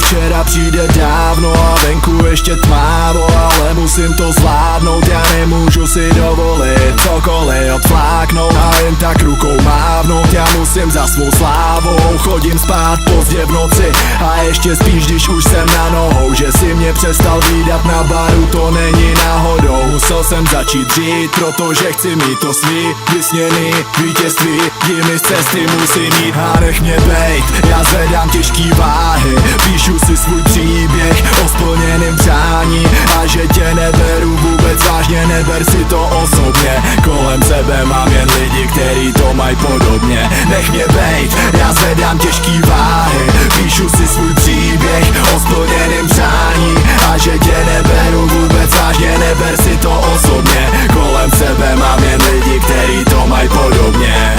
včera přijde dávno a venku ještě tmávo, ale musím to zvládnout, já nemůžu si dovolit cokoliv odfláknout a jen tak rukou mávnout. Já musím za svou slávou, chodím spát pozdě v noci a ještě spíš, když už jsem na nohou. Že si mě přestal vídat na baru, to není náhodou. Musel jsem začít žít, protože chci mít to svý vysněný vítězství. Jimi z cesty musím jít a nech mě bejt, já zvedám těžký váhy, píšu si svůj příběh o splněným přání a že tě neberu vůbec vážně, neber si to osobně. Kolem sebe mám jen lidi, který to mají podobně. Nech mě bejt, já zvedám těžký váhy, píšu si svůj příběh o splněným přání a že tě neberu vůbec vážně, neber si to osobně. Kolem sebe mám jen lidi, který to mají podobně.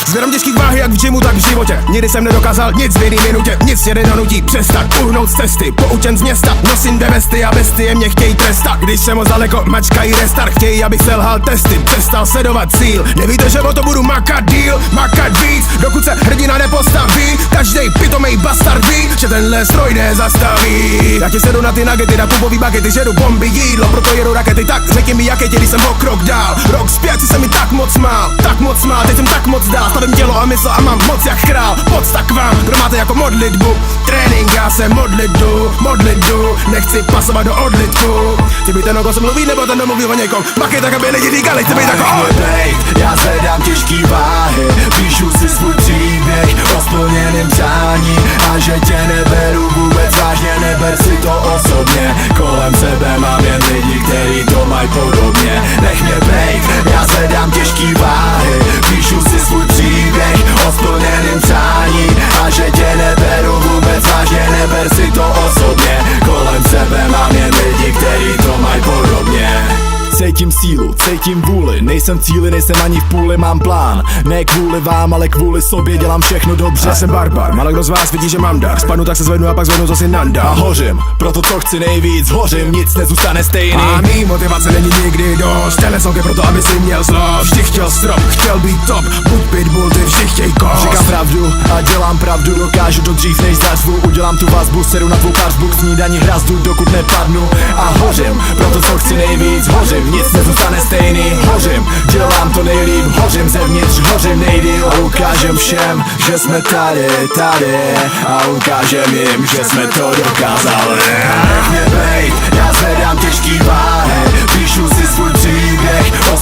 Zvedám těžkých váhy jak v gymu, tak v životě. Nikdy jsem nedokázal nic v jedné minutě. Nic mě nedonutí přestat, uhnout z cesty. Poučen z města, nosím dvě vesty a bestie mě chtějí trestat. Když jsem moc daleko, mačkají restart. Chtějí, abych selhal testy, přestal sledovat cíl. Nevíte, že o to budu makat díl, makat víc, dokud se hrdina nepostaví. Každej pitomej bastard ví, že tenhle stroj nezastaví. Já ti sedu na ty nagety, na pupový bagety, žeru bomby, jídlo, proto jedu rakety. Tak řekni mi, jaké tě, když jsem o krok dál. Rok zpět si se mi tak moc smál, teď jsem tak moc dál. Stavím tělo a mysl a mám moc jak král. Podsta k vám, kdo máte jako modlitbu. Trénink, já se modlit jdu, nechci pasovat do odlitku. Ty by ten o kom mluví, nebo ten domluví o někom. Baky tak, aby lidi říkali, chci být jako on. Já zvedám těžký váhy, píšu si svůj příběh o splněným přání a že tě neberu vůbec vážně, neber si to osobně. Kolem sebe mám jen lidi, který to mají podobně. Nech mě bejt, já zvedám těžký váhy, píšu si svůj příběh o splněným přání a že tě neberu vůbec vážně, neber si to osobně. Kolem sebe mám jen lidi, který to mají podobně. Cítím sílu, cítím vůli, nejsem v cíli, nejsem ani v půli, mám plán. Ne kvůli vám, ale kvůli sobě, dělám všechno dobře. Já jsem barbar, málo kdo z vás vidí, že mám dar. Spadnu, tak se zvednu a pak zvednu, co si nandám. A hořím, proto co chci nejvíc, hořím, nic nezůstane stejný. A mý motivace není nikdy dost, telesonky proto, aby si měl zlost. Vždy chtěl strop, chtěl být top, buď pitbull, ty vždy chtěj kost. Říkám pravdu a dělám pravdu, dokážu to dřív než zařvu. Udělám tu vazbu, sedu na tvou parzbu, k snídani hrazdu, dokud nepadnu. A hořím, proto co chci nejvíc, hořím, nic nezůstane stejný, hořím, dělám to nejlíp, hořím zevnitř, hořím nejdýl a ukážem všem, že jsme tady a ukážem jim, že jsme to dokázali. Nech mě bejt, já zvedám těžký váhy, píšu si svůj příběh o